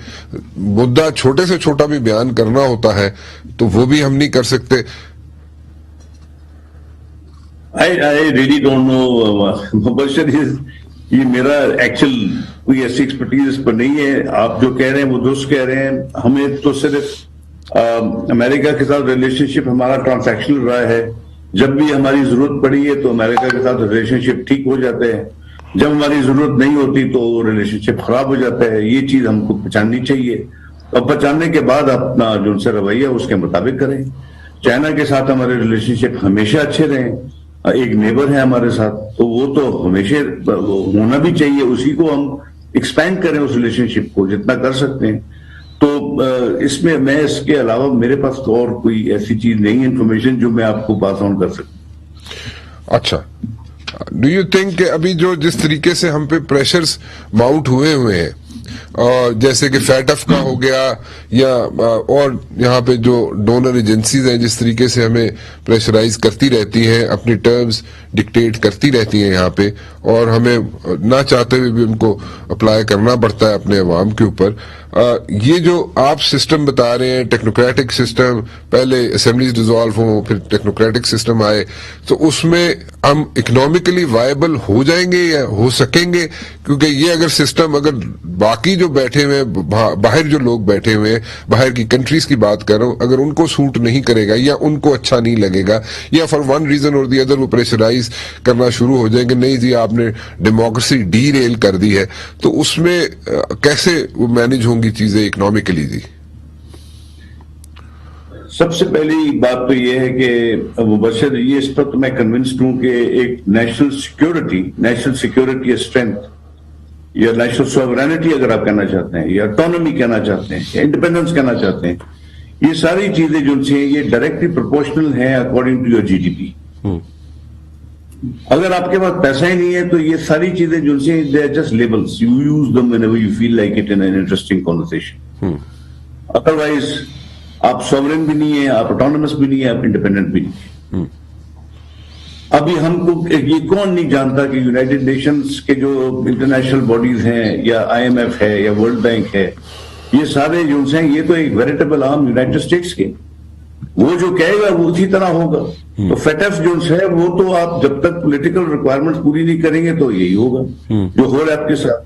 مدعا چھوٹے سے چھوٹا بھی بیان کرنا ہوتا ہے تو وہ بھی ہم نہیں کر سکتے. I really don't know. مبشر یہ میرا ایکچوئل کوئی ایسی ایکسپرٹیز اس پر نہیں ہے. آپ جو کہہ رہے ہیں وہ درست کہہ رہے ہیں. ہمیں تو صرف امریکہ کے ساتھ ریلیشن شپ ہمارا ٹرانزیکشنل رہا ہے. جب بھی ہماری ضرورت پڑی ہے تو امریکہ کے ساتھ ریلیشن شپ ٹھیک ہو جاتے ہیں, جب ہماری ضرورت نہیں ہوتی تو ریلیشن شپ خراب ہو جاتا ہے. یہ چیز ہم کو پہچاننی چاہیے, اور پہچاننے کے بعد اپنا جو ان سے رویہ اس کے مطابق کریں. چائنا کے ساتھ ہمارے ریلیشن شپ ہمیشہ اچھے رہیں, ایک نیبر ہے ہمارے ساتھ, تو وہ تو ہمیشہ ہونا بھی چاہیے. اسی کو ہم ایکسپینڈ کریں, اس ریلیشن شپ کو جتنا کر سکتے ہیں. تو اس میں اس کے علاوہ میرے پاس تو اور کوئی ایسی چیز نہیں ہے, انفارمیشن جو میں آپ کو پاس آن کر سکوں. اچھا, ڈو یو تھنک کہ ابھی جو جس طریقے سے ہم پہ پریشرز ماؤنٹ ہوئے ہیں, اور جیسے کہ فیٹف کا ہو گیا, یا اور یہاں پہ جو ڈونر ایجنسیز ہیں جس طریقے سے ہمیں پریشرائز کرتی رہتی ہیں, اپنی ٹرمز ڈکٹیٹ کرتی رہتی ہیں یہاں پہ, اور ہمیں نہ چاہتے ہوئے بھی ان کو اپلائی کرنا پڑتا ہے اپنے عوام کے اوپر. یہ جو آپ سسٹم بتا رہے ہیں, ٹیکنوکریٹک سسٹم, پہلے اسمبلیز ڈیزالو ہوں پھر ٹیکنوکریٹک سسٹم آئے, تو اس میں ہم اکنامکلی وائبل ہو جائیں گے یا ہو سکیں گے؟ کیونکہ یہ اگر سسٹم, اگر باقی جو بیٹھے ہوئے باہر جو لوگ بیٹھے ہوئے ہیں, باہر کی کنٹریز کی بات کر رہا ہوں, اگر ان کو سوٹ نہیں کرے گا یا ان کو اچھا نہیں لگے گا, یا فار ون ریزن اور دی ادر وہ پریشرائز کرنا شروع ہو جائیں گے, نہیں جی آپ نے ڈیموکریسی ڈی ریل کر دی ہے, تو اس میں کیسے وہ مینج ہوں گی چیزیں اکنامکلی؟ جی سب سے پہلی بات تو یہ ہے کہ مبشر, یہ اس پر تو میں کنونسڈ ہوں کہ ایک نیشنل سیکورٹی اسٹرینتھ یا نیشنل سوورینٹی اگر آپ کہنا چاہتے ہیں, یا اٹانومی کہنا چاہتے ہیں, یا انڈیپینڈنس کہنا چاہتے ہیں, یہ ساری چیزیں جو ہیں یہ ڈائریکٹلی پروپورشنل ہیں according to your G D P. اگر آپ کے پاس پیسہ ہی نہیں ہے تو یہ ساری چیزیں جو ہیں they are just labels. You use them whenever you feel like it in an interesting conversation. Otherwise آپ سوورن بھی نہیں ہیں, آپ اٹانومس بھی نہیں ہیں, آپ انڈیپینڈنٹ بھی نہیں ہیں. ابھی ہم کو یہ کون نہیں جانتا کہ یونائٹڈ نیشنز کے جو انٹرنیشنل باڈیز ہیں, یا آئی ایم ایف ہے, یا ورلڈ بینک ہے, یہ سارے جو ہیں یہ تو ایک ویریٹیبل آرم یونائٹڈ اسٹیٹس کے, وہ جو کہے گا وہ اسی طرح ہوگا. تو فیٹف جو ہے وہ تو آپ جب تک پولیٹیکل ریکوائرمنٹس پوری نہیں کریں گے تو یہی ہوگا جو ہو رہا ہے آپ کے ساتھ.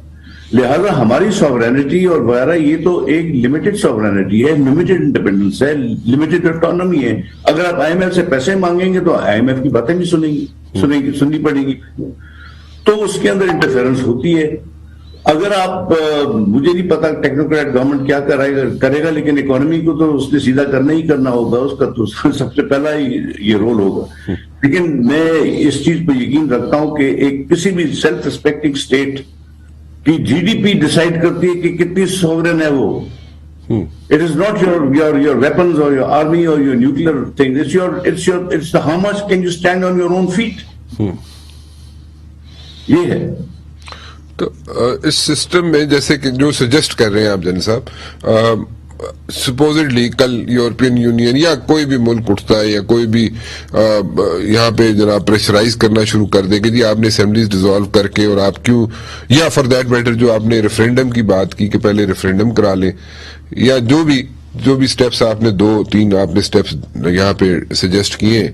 لہذا ہماری سوورینٹی اور وغیرہ یہ تو ایک لمیٹڈ سوورینٹی ہے, لمیٹڈ انڈیپینڈنس ہے, لمیٹڈ اٹانومی ہے. اگر آپ آئی ایم ایف سے پیسے مانگیں گے تو آئی ایم ایف کی باتیں بھی سننی پڑیں گی, تو اس کے اندر انٹرفیئرنس ہوتی ہے. اگر آپ, مجھے نہیں پتا ٹیکنوکریٹ گورنمنٹ کیا کرے گا, لیکن اکانومی کو تو اس نے سیدھا کرنا ہی کرنا ہوگا, اس کا تو سب سے پہلا ہی یہ رول ہوگا. لیکن میں اس چیز پہ یقین رکھتا ہوں کہ ایک کسی بھی سیلف ریسپیکٹنگ اسٹیٹ کی جی ڈی پی ڈیسائیڈ کرتی ہے کہ کتنی سوورن ہے وہ. It is not your weapons or your army or your nuclear thing. It's how much can you stand on your own feet. یہ ہے. تو اس سسٹم میں جیسے کہ جو سجیسٹ کر رہے ہیں آپ جن صاحب، سپوزڈلی کل یورپین یونین یا کوئی بھی ملک اٹھتا ہے یا کوئی بھی یہاں پہ جناب پریشرائز کرنا شروع کر دے کہ جی آپ نے اسمبلیز ڈیزالو کر کے، اور آپ کیوں، یا فار دیٹ میٹر جو آپ نے ریفرینڈم کی بات کی کہ پہلے ریفرینڈم کرا لیں، یا جو بھی سٹیپس آپ نے 2-3 آپ نے سٹیپس یہاں پہ سجیسٹ کیے،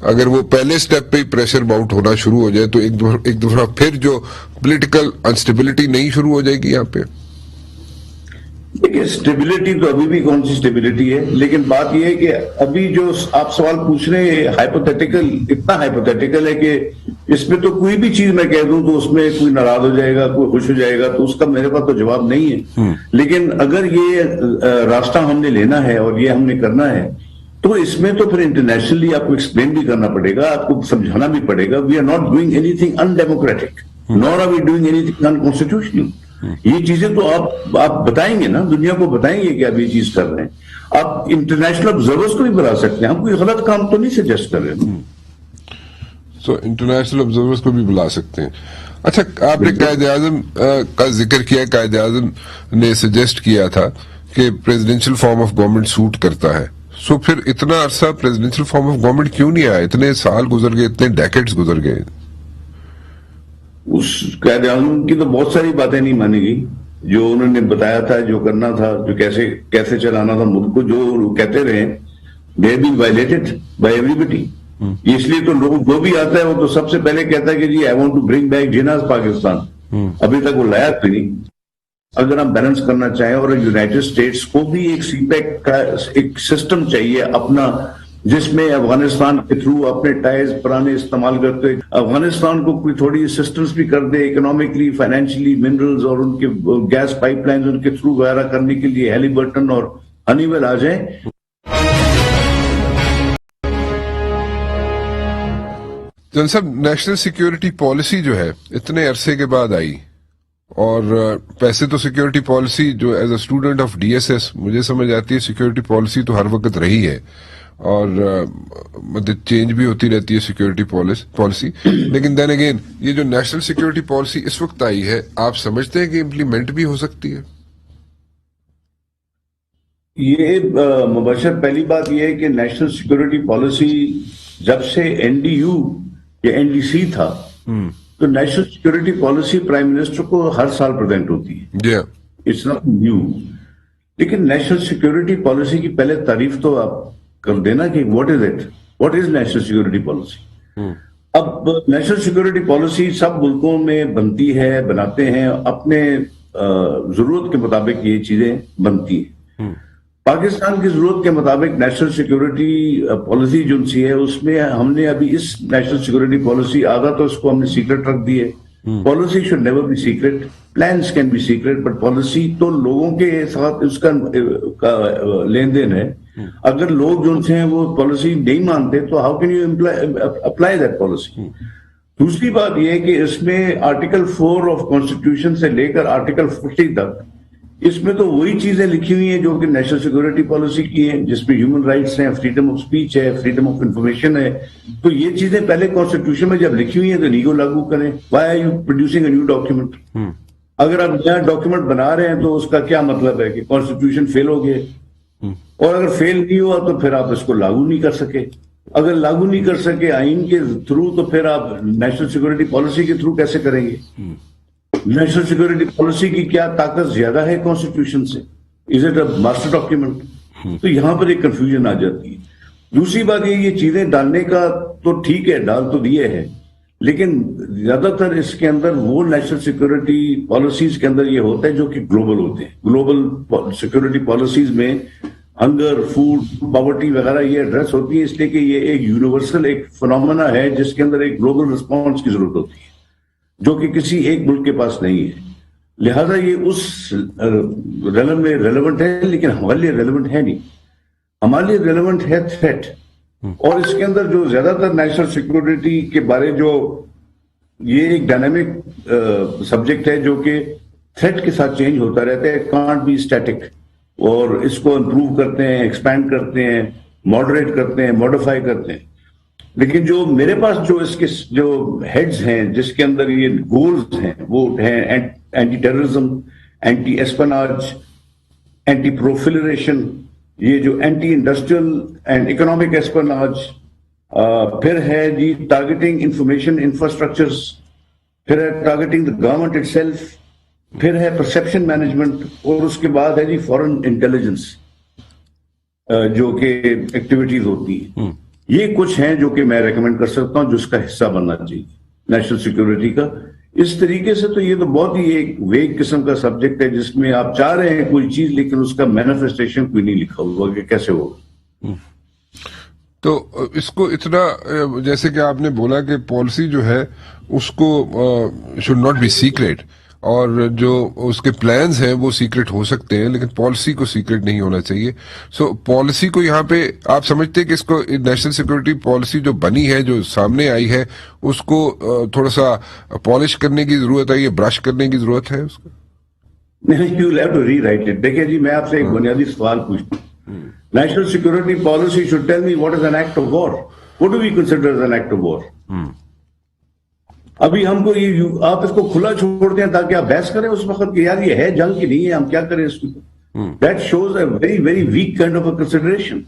اگر وہ پہلے سٹیپ پہ ہی پریشر باؤنٹ ہونا شروع ہو جائے تو ایک دفعہ پھر جو پولیٹیکل انسٹیبلٹی نہیں شروع ہو جائے گی یہاں پہ. دیکھیے اسٹیبلٹی تو ابھی بھی کون سی اسٹیبلٹی ہے، لیکن بات یہ ہے کہ ابھی جو آپ سوال پوچھ رہے ہیں ہائپوتھیٹیکل، اتنا ہائپوتھیٹیکل ہے کہ اس میں تو کوئی بھی چیز میں کہہ دوں تو اس میں کوئی ناراض ہو جائے گا، کوئی خوش ہو جائے گا، تو اس کا میرے پاس تو جواب نہیں ہے. لیکن اگر یہ راستہ ہم نے لینا ہے اور یہ ہم نے کرنا ہے تو اس میں تو پھر انٹرنیشنلی آپ کو ایکسپلین بھی کرنا پڑے گا، آپ کو سمجھانا بھی پڑے گا. We are not doing anything in democratic nor are we doing anything in constitutional. یہ چیزیں تو آپ بتائیں گے نا، دنیا کو بتائیں گے کہ آپ یہ چیز کر رہے ہیں. آپ انٹرنیشنل آبزرورز کو بھی بتا سکتے ہیں، ہم کوئی غلط کام تو نہیں سجیسٹ کر رہے ہیں. سو انٹرنیشنل آبزرورز کو بھی بلا سکتے ہیں. اچھا، آپ نے قائد اعظم کا ذکر کیا، قائد اعظم نے سجیسٹ کیا تھا کہ presidential form of government suit کرتا ہے. سو پھر اتنا عرصہ پریزیڈینشیل فارم آف گورنمنٹ کیوں نہیں آیا؟ اتنے سال گزر گئے، اتنے ڈیکیڈز گزر گئے. اس قائد اعظم کی تو بہت ساری باتیں نہیں مانی گئی، جو انہوں نے بتایا تھا، جو کرنا تھا، جو کیسے چلانا تھا ملک کو، جو کہتے رہے they have been violated by everybody. اس لیے تو لوگ جو بھی آتا ہے وہ تو سب سے پہلے کہتا ہے کہ جی I want to bring back جناز Pakistan. ابھی تک وہ لایا تو نہیں. اگر ہم بیلنس کرنا چاہیں، اور یونائٹڈ اسٹیٹس کو بھی ایک سی پیک کا ایک سسٹم چاہیے اپنا، جس میں افغانستان کے تھرو اپنے ٹائز پرانے استعمال کرتے، افغانستان کو کوئی تھوڑی اسسٹنس بھی کر دے اکنامکلی، فائنینشلی، منرلز اور ان کے گیس پائپ لائنز ان کے تھرو وغیرہ کرنے کے لیے ہیلی برٹن اور ہنی ویل آ جائیں. جن صاحب، نیشنل سیکیورٹی پالیسی جو ہے اتنے عرصے کے بعد آئی، اور پیسے تو سیکیورٹی پالیسی جو as a student of D S S مجھے سمجھ آتی ہے، سیکیورٹی پالیسی تو ہر وقت رہی ہے اور مطلب چینج بھی ہوتی رہتی ہے سیکیورٹی پالیسی. لیکن دین اگین یہ جو نیشنل سیکیورٹی پالیسی اس وقت آئی ہے، آپ سمجھتے ہیں کہ امپلیمنٹ بھی ہو سکتی ہے؟ یہ مبشر پہلی بات یہ ہے کہ نیشنل سیکیورٹی پالیسی جب سے این ڈی یو یا این ڈی سی تھا تو national security policy prime minister کو ہر سال پریزنٹ ہوتی ہے. It's not new. لیکن نیشنل سیکیورٹی پالیسی کی پہلے تعریف تو آپ کر دینا کہ what is national security policy. اب نیشنل سیکیورٹی پالیسی سب ملکوں میں بنتی ہے، بناتے ہیں اپنے ضرورت کے مطابق، یہ چیزیں بنتی ہیں. پاکستان کی ضرورت کے مطابق نیشنل سیکیورٹی پالیسی جو سی ہے، اس میں ہم نے ابھی اس نیشنل سیکیورٹی پالیسی آگا تو اس کو ہم نے سیکرٹ رکھ دی ہے. Policy should never be secret, plans can be secret, but policy تو لوگوں کے ساتھ اس کا لین دین ہے. اگر لوگ جو ہیں وہ پالیسی نہیں مانتے تو how can you apply that policy. دوسری بات یہ ہے کہ اس میں آرٹیکل 4 آف کانسٹیٹیوشن سے لے کر آرٹیکل 40 تک اس میں تو وہی چیزیں لکھی ہوئی ہیں جو کہ نیشنل سیکورٹی پالیسی کی ہیں، جس میں ہیومن رائٹس ہیں، فریڈم آف سپیچ ہے، فریڈم آف انفارمیشن ہے. تو یہ چیزیں پہلے کانسٹیٹیوشن میں جب لکھی ہوئی ہیں تو انہیں کو لاگو کریں. Why are you producing a new document? اگر آپ نیا ڈاکیومنٹ بنا رہے ہیں تو اس کا کیا مطلب ہے کہ کانسٹیٹیوشن فیل ہو گئے، اور اگر فیل نہیں ہوا تو پھر آپ اس کو لاگو نہیں کر سکے. اگر لاگو نہیں کر سکے آئین کے تھرو تو پھر آپ نیشنل سیکورٹی پالیسی کے تھرو کیسے کریں گے؟ نیشنل سیکورٹی پالیسی کی کیا طاقت زیادہ ہے کانسٹیٹیوشن سے؟ Is it a master document? تو یہاں پر ایک کنفیوژن آ جاتی ہے. دوسری بات یہ چیزیں ڈالنے کا تو ٹھیک ہے، ڈال تو دیے ہیں، لیکن زیادہ تر اس کے اندر وہ نیشنل سیکورٹی پالیسیز کے اندر یہ ہوتا ہے جو کہ گلوبل ہوتے ہیں. گلوبل سیکورٹی پالیسیز میں ہنگر، فوڈ، پاورٹی وغیرہ یہ ایڈریس ہوتی ہے، اس لیے کہ یہ ایک یونیورسل ایک فنومنا ہے جس کے اندر ایک گلوبل رسپانس کی ضرورت ہوتی ہے جو کہ کسی ایک ملک کے پاس نہیں ہے. لہذا یہ اس ریلم میں ریلیونٹ ہے، لیکن ہمارے لیے ریلیونٹ ہے نہیں. ہمارے لیے ریلیونٹ ہے تھریٹ. اور اس کے اندر جو زیادہ تر نیشنل سیکورٹی کے بارے جو یہ ایک ڈائنامک سبجیکٹ ہے جو کہ تھریٹ کے ساتھ چینج ہوتا رہتا ہے، کانٹ بی اسٹیٹک. اور اس کو امپروو کرتے ہیں، ایکسپینڈ کرتے ہیں، ماڈریٹ کرتے ہیں، ماڈیفائی کرتے ہیں. لیکن جو میرے پاس جو اس کے جو ہیڈز ہیں جس کے اندر یہ گولز ہیں وہ ہیں اینٹی ٹیررزم, اینٹی ایسپناج, اینٹی پروفیلریشن, یہ جو اینٹی انڈسٹریل اینڈ اکنامک ایسپناج, پھر ہے جی ٹارگیٹنگ انفارمیشن انفراسٹرکچرز, پھر ہے targeting the government it self, پھر ہے پرسپشن مینجمنٹ, اور اس کے بعد ہے جی فورن انٹیلیجنس جو کہ ایکٹیویٹیز ہوتی ہیں. یہ کچھ ہیں جو کہ میں ریکمینڈ کر سکتا ہوں جو اس کا حصہ بننا چاہیے نیشنل سیکورٹی کا. اس طریقے سے تو یہ تو بہت ہی ایک ویگ قسم کا سبجیکٹ ہے جس میں آپ چاہ رہے ہیں کوئی چیز لیکن اس کا مینیفیسٹیشن کوئی نہیں لکھا ہوا کہ کیسے ہوگا. تو اس کو اتنا جیسے کہ آپ نے بولا کہ پالیسی جو ہے اس کو شوڈ ناٹ بی سیکریٹ, اور جو اس کے پلانز ہیں وہ سیکریٹ ہو سکتے ہیں لیکن پالیسی کو سیکریٹ نہیں ہونا چاہیے. سو پالیسی کو یہاں پہ آپ سمجھتے ہیں کہ اس کو نیشنل سیکورٹی پالیسی جو بنی ہے جو سامنے آئی ہے اس کو تھوڑا سا پالش کرنے کی ضرورت ہے, یہ برش کرنے کی ضرورت ہے اس کو؟ نہیں, you have to rewrite it. دیکھیے جی میں آپ سے ایک بنیادی سوال پوچھتا ہوں. National security policy should tell me what is an act of war. What do we consider as an act of war? ابھی ہم کو یہ آپ اس کو کھلا چھوڑتے ہیں تاکہ آپ بحث کریں اس وقت کہ یار یہ ہے جنگ کی نہیں ہے, ہم کیا کریں اس کو. That shows a very very weak kind of a consideration.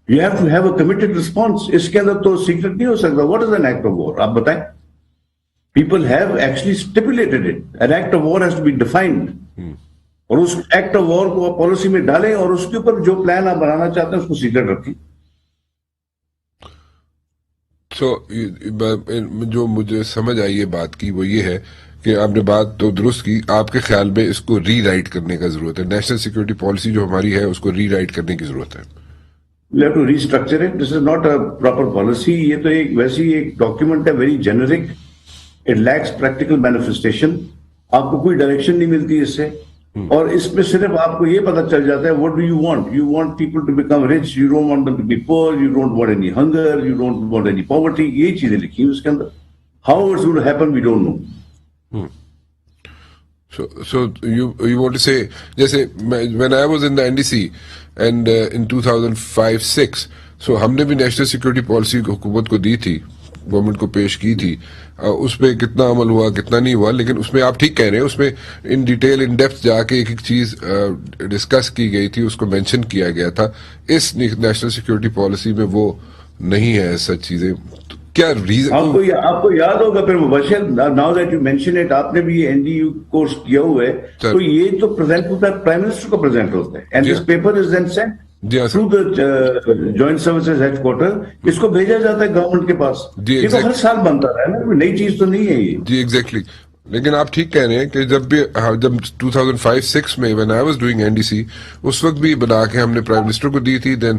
You have to have a committed response. اس کے اندر تو سیکرٹ نہیں ہو سکتا. What is an act of war آپ بتائیں. People have actually stipulated it. An act of war has to be defined, اور اس ایکٹ آف وار کو آپ پالیسی میں ڈالیں اور اس کے اوپر جو پلان آپ بنانا چاہتے ہیں اس کو سیکرٹ رکھیں. سو جو مجھے سمجھ آئی یہ بات کی وہ یہ ہے کہ آپ نے بات تو درست کی. آپ کے خیال میں اس کو ری رائٹ کرنے کا ضرورت ہے, نیشنل سیکورٹی پالیسی جو ہماری ہے اس کو ری رائٹ کرنے کی ضرورت ہے. You have to restructure it. This is not a proper policy. یہ تو ایک ویسی ایک ڈاکیومنٹ ہے very generic. It lacks practical manifestation. آپ کو کوئی ڈائریکشن نہیں ملتی اس سے, اور اس میں صرف آپ کو یہ پتا چل جاتا ہے what do you want. You want people to become rich. You don't want them to be poor. You don't want any hunger. You don't want any poverty. یہ چیزیں لکھی ہیں اس کے اندر. How it's going to happen we don't know. So you want to say, جیسے when I was in the NDC and in 2005-06, so ہم نے بھی national security policy حکومت کو دی تھی, گورنمنٹ کو پیش کی تھی. اس پہ کتنا عمل ہوا کتنا نہیں ہوا, لیکن اس میں آپ ٹھیک کہہ رہے ہیں اس میں ان ڈیٹیل ان ڈیپتھ جا کے ایک ایک چیز ڈسکس کی گئی تھی, اس کو مینشن کیا گیا تھا. اس نیشنل سیکورٹی پالیسی میں وہ نہیں ہے سچ چیزیں. کیا ریزن آپ کو یاد ہوگا پھر Mubashir, now that you mention it, آپ نے بھی یہ NDU کورس کیا ہوا ہے, تو یہ تو پریزنٹ ہوتا ہے پرائم منسٹر کو پریزنٹ ہوتا ہے, and this paper is then sent through the joint services headquarter. اس کو بھیجا جاتا ہے گورنمنٹ کے پاس. یہ تو ہر سال بنتا رہا ہے نا, نئی چیز تو نہیں ہے یہ. جی ایگزیکٹلی. لیکن آپ ٹھیک کہہ رہے ہیں کہ جب 2005-06 میں when I was doing NDC اس وقت بھی بنا کے ہم نے پرائم منسٹر کو دی تھی, دین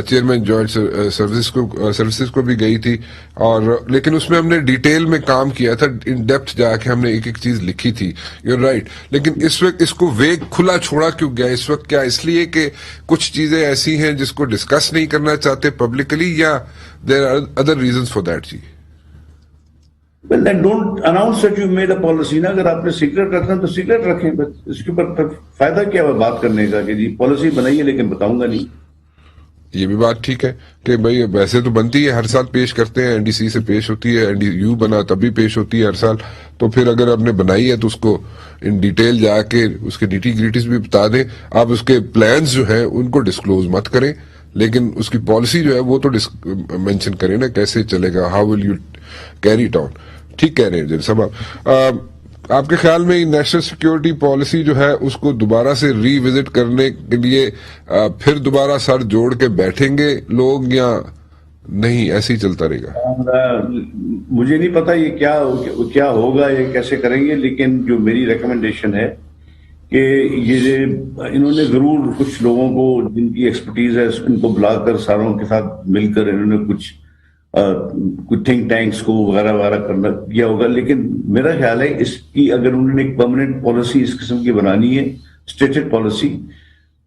چیئرمین جوائنٹ سروسز کو بھی گئی تھی, اور لیکن اس میں ہم نے ڈیٹیل میں کام کیا تھا, ان ڈیپتھ جا کے ہم نے ایک ایک چیز لکھی تھی. You right. لیکن اس وقت اس کو ویگ کھلا چھوڑا کیوں گیا اس وقت؟ کیا اس لیے کہ کچھ چیزیں ایسی ہیں جس کو ڈسکس نہیں کرنا چاہتے پبلکلی, یا there are other reasons for that? جی Well, then don't announce that you made a policy. نا اگر آپ نے سیکرٹ رکھنا تو سیکرٹ رکھیں, بس اس کے اوپر فائدہ کیا ہے بات کرنے کا کہ جی پالیسی بنائیے لیکن بتاؤں گا نہیں. یہ بھی بات ٹھیک ہے کہ بھائی ویسے تو بنتی ہے, ہر سال پیش کرتے ہیں, NDC سے پیش ہوتی ہے, NDU بنا تبھی پیش ہوتی ہے ہر سال. تو پھر اگر آپ نے بنائی ہے تو اس کو ان ڈیٹیل جا کے اس کے نیٹی گریٹیز بھی بتا دیں. آپ اس کے پلانز جو ہیں ان کو ڈسکلوز مت کریں, لیکن اس کی پالیسی جو ہے وہ تو مینشن کریں نا, کیسے چلے گا, how will you carry it on. ٹھیک کہہ رہے ہیں جی صاحب. آپ کے خیال میں نیشنل سیکورٹی پالیسی جو ہے اس کو دوبارہ سے ری وزٹ کرنے کے لیے پھر دوبارہ سر جوڑ کے بیٹھیں گے لوگ, یا نہیں ایسے ہی چلتا رہے گا؟ مجھے نہیں پتا یہ کیا ہوگا, یہ کیسے کریں گے, لیکن جو میری ریکمنڈیشن ہے کہ یہ انہوں نے ضرور کچھ لوگوں کو جن کی ایکسپرٹیز ہے ان کو بلا کر ساروں کے ساتھ مل کر انہوں نے کچھ تھنک ٹینکس کو وغیرہ وغیرہ کرنا کیا ہوگا. لیکن میرا خیال ہے اس کی اگر انہوں نے ایک پرماننٹ پالیسی اس قسم کی بنانی ہے, اسٹیٹڈ پالیسی,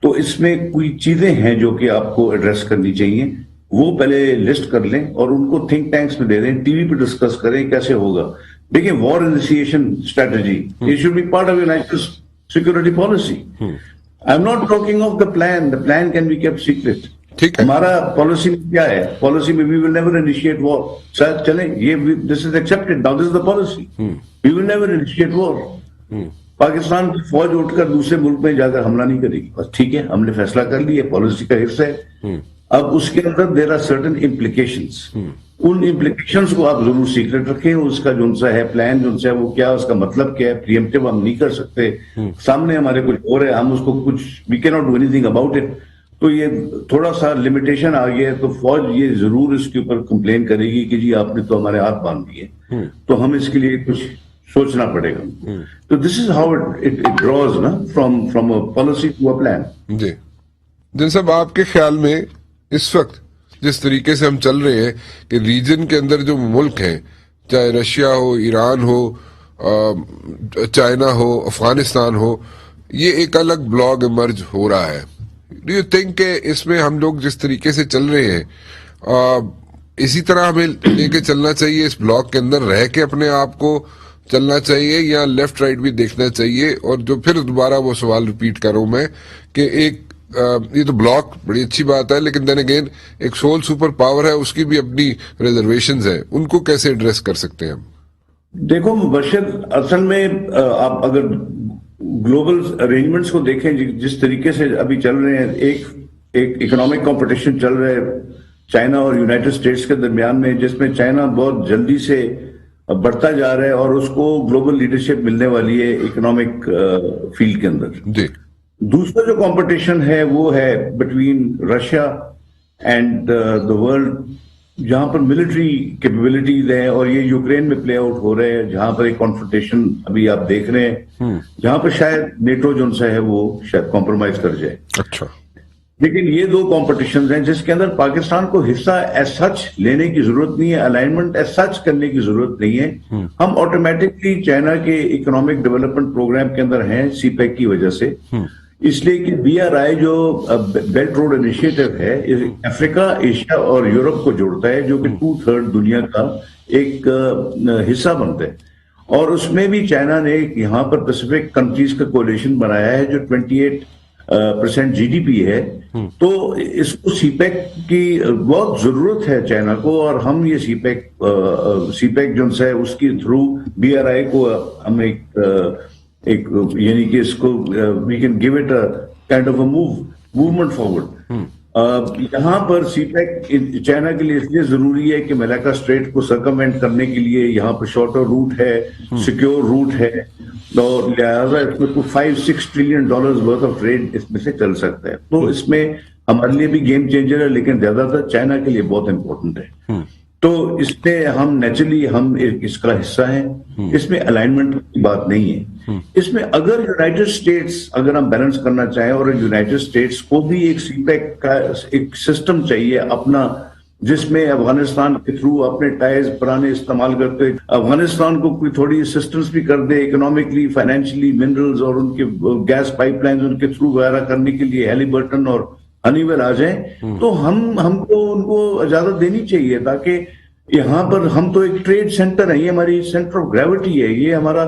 تو اس میں کوئی چیزیں ہیں جو کہ آپ کو ایڈریس کرنی چاہیے. وہ پہلے لسٹ کر لیں اور ان کو تھنک ٹینکس میں دے دیں, ٹی وی پہ ڈسکس کریں کیسے ہوگا. دیکھیں war initiation strategy it should be part of your national security policy. I am not talking of the plan. The plan can be kept secret. ٹھیک ہے. ہمارا پالیسی میں کیا ہے؟ پالیسی میں وی will never initiate war. Sir چلیں یہ this is expected now, this is the policy. We will never initiate war. Pakistan کی فوج اٹھ کر دوسرے ملک میں جا کر حملہ نہیں کرے گی. بس ٹھیک ہے، ہم نے فیصلہ کر لیا، پالیسی کا حصہ ہے. اب اس کے اندر دیر آر سرٹن امپلیکیشنس. ان امپلیکیشنس کو آپ ضرور سیکرٹ رکھیں. اس کا جو سا ہے پلان جو سا ہے وہ کیا، اس کا مطلب کیا ہے، پریمپٹیو ہم نہیں کر سکتے. سامنے ہمارے کچھ اور ہے، ہم اس کو کچھ وی کی not do any thing about it. تو یہ تھوڑا سا لمیٹیشن آ گیا ہے. تو فوج یہ ضرور اس کے اوپر کمپلین کرے گی کہ جی آپ نے تو ہمارے ہاتھ باندھ دیے. تو ہم اس کے لیے کچھ سوچنا پڑے گا. تو this is how it draws نا from a policy to a plan. جی جن صاحب، آپ کے خیال میں اس وقت جس طریقے سے ہم چل رہے ہیں کہ ریجن کے اندر جو ملک ہیں، چاہے رشیا ہو، ایران ہو، چائنا ہو، افغانستان ہو، یہ ایک الگ بلاک ایمرج ہو رہا ہے. ڈو یو تھنک کہ اس میں ہم لوگ جس طریقے سے چل رہے ہیں اسی طرح ہمیں لے کے چلنا چاہیے، اس بلاک کے اندر رہ کے اپنے آپ کو چلنا چاہیے، یا لیفٹ رائٹ بھی دیکھنا چاہیے؟ اور جو پھر دوبارہ وہ سوال ریپیٹ کروں میں کہ ایک یہ تو بلاک بڑی اچھی بات ہے، لیکن دین اگین ایک سول سپر پاور ہے، اس کی بھی اپنی ریزرویشنز ہیں، ان کو کیسے ایڈریس کر سکتے ہیں ہم؟ دیکھو مبشر، اصل میں آپ اگر گلوبل ارینجمنٹس کو دیکھیں جس طریقے سے ابھی چل رہے ہیں، ایک اکنامک کمپٹیشن چل رہا ہے چائنا اور یونائٹڈ اسٹیٹس کے درمیان میں، جس میں چائنا بہت جلدی سے بڑھتا جا رہا ہے اور اس کو گلوبل لیڈرشپ ملنے والی ہے اکنامک فیلڈ کے اندر. جی. دوسرا جو کمپٹیشن ہے وہ ہے between Russia and the world, جہاں پر ملٹری کیپیبلٹیز ہیں، اور یہ یوکرین میں پلے آؤٹ ہو رہے ہیں، جہاں پر ایک کانفرنٹیشن ابھی آپ دیکھ رہے ہیں، جہاں پر شاید نیٹو جو سا ہے وہ شاید کمپرومائز کر جائے. اچھا. لیکن یہ دو کمپٹیشنز ہیں جس کے اندر پاکستان کو حصہ ایز سچ لینے کی ضرورت نہیں ہے، الائنمنٹ ایز سچ کرنے کی ضرورت نہیں ہے. ہم آٹومیٹکلی چائنا کے اکنامک ڈیولپمنٹ پروگرام کے اندر ہیں سی پیک کی وجہ سے، اس لیے کہ بی آر آئی جو بیلٹ روڈ انیشیٹو ہے افریقہ، ایشیا اور یورپ کو جوڑتا ہے، جو کہ 2/3 دنیا کا ایک حصہ بنتا ہے. اور اس میں بھی چائنا نے یہاں پر پیسیفک کنٹریز کا کولیشن بنایا ہے جو 28% جی ڈی پی ہے. تو اس کو سی پیک کی بہت ضرورت ہے چائنا کو، اور ہم یہ سی پیک جو ہے اس کی تھرو بی آر آئی کو ہم ایک یعنی کہ اس کو we can give it kind of a movement forward. یہاں پر سی پیک چائنا کے لیے اس لیے ضروری ہے کہ ملاکا اسٹریٹ کو سرکموینٹ کرنے کے لیے یہاں پر شارٹر روٹ ہے، سیکیور روٹ ہے، اور لہٰذا اس میں 5-6 trillion dollars worth of trade اس میں سے چل سکتا ہے. تو اس میں ہمارے لیے بھی گیم چینجر ہے، لیکن زیادہ تر چائنا کے لیے بہت امپورٹنٹ ہے. تو اس میں ہم نیچرلی ہم اس کا حصہ ہیں، اس میں الائنمنٹ کی بات نہیں ہے. اس میں اگر یونائٹڈ اسٹیٹس اگر ہم بیلنس کرنا چاہیں، اور یونائٹڈ اسٹیٹس کو بھی ایک سی پیک کا ایک سسٹم چاہیے اپنا، جس میں افغانستان کے تھرو اپنے ٹائز پرانے استعمال کرتے، افغانستان کو کوئی تھوڑی اسسٹنس بھی کر دے اکنامکلی، فائنینشلی، منرلز اور ان کے گیس پائپ لائنز ان کے تھرو وغیرہ کرنے کے لیے ہیلی برٹن اور ہنی ویل آ جائیں، تو ہم کو ان کو اجازت دینی چاہیے، تاکہ یہاں پر ہم تو ایک ٹریڈ سینٹر ہیں، یہ ہماری سینٹر آف گریوٹی ہے، یہ ہمارا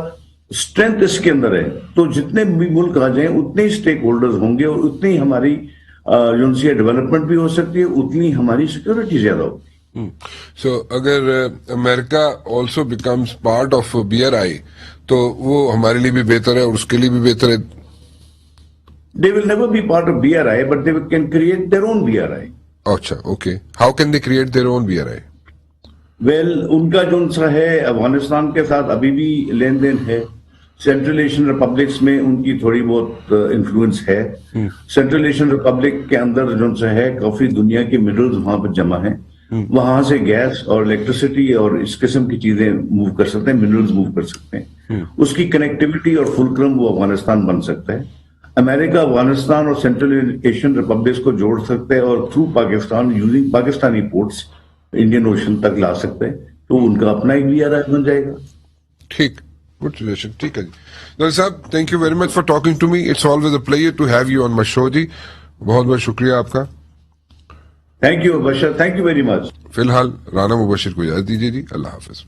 اسٹرینتھ اس کے اندر ہے. تو جتنے بھی ملک آ جائیں اتنے ہی اسٹیک ہولڈرز ہوں گے، اور اتنی ہی ہماری جو سی ڈیولپمنٹ بھی ہو سکتی ہے، اتنی ہماری سیکورٹی زیادہ ہوگی. سو اگر امریکہ also becomes part of B R I تو وہ ہمارے لیے بھی بہتر ہے اور اس کے لیے بھی بہتر ہے. They will never be part of BRI, but they can create their own BRI. اچھا، okay. How can they create their own BRI? Well, ان کا جو سا ہے افغانستان کے ساتھ ابھی بھی لین دین ہے. سینٹرل ایشین ریپبلکس میں ان کی تھوڑی بہت انفلوئنس ہے. سینٹرل ایشین ریپبلک کے اندر جو سا ہے کافی دنیا کے منرلز وہاں پر جمع ہیں، وہاں سے گیس اور الیکٹریسٹی اور اس قسم کی چیزیں موو کر سکتے ہیں، منرلز موو کر سکتے ہیں. اس کی کنیکٹیوٹی اور فلکرم وہ افغانستان بن سکتا ہے. امریکہ افغانستان اور سینٹرل ایشین ریپبلکس کو جوڑ سکتے ہیں، اور through Pakistan using Pakistani ports Indian ocean تک لا سکتے ہیں. تو ان کا اپنا ایک BRI بن جائے گا. ٹھیک، گڈ سجیشن. ٹھیک ہے جی. ڈاکٹر صاحب، thank you very much for talking to me. It's always a pleasure to have you on my show. جی بہت بہت شکریہ آپ کا. Thank you Mubashir, thank you very much. فی الحال رانا مبشر کو اجازت دیجیے جی. اللہ حافظ.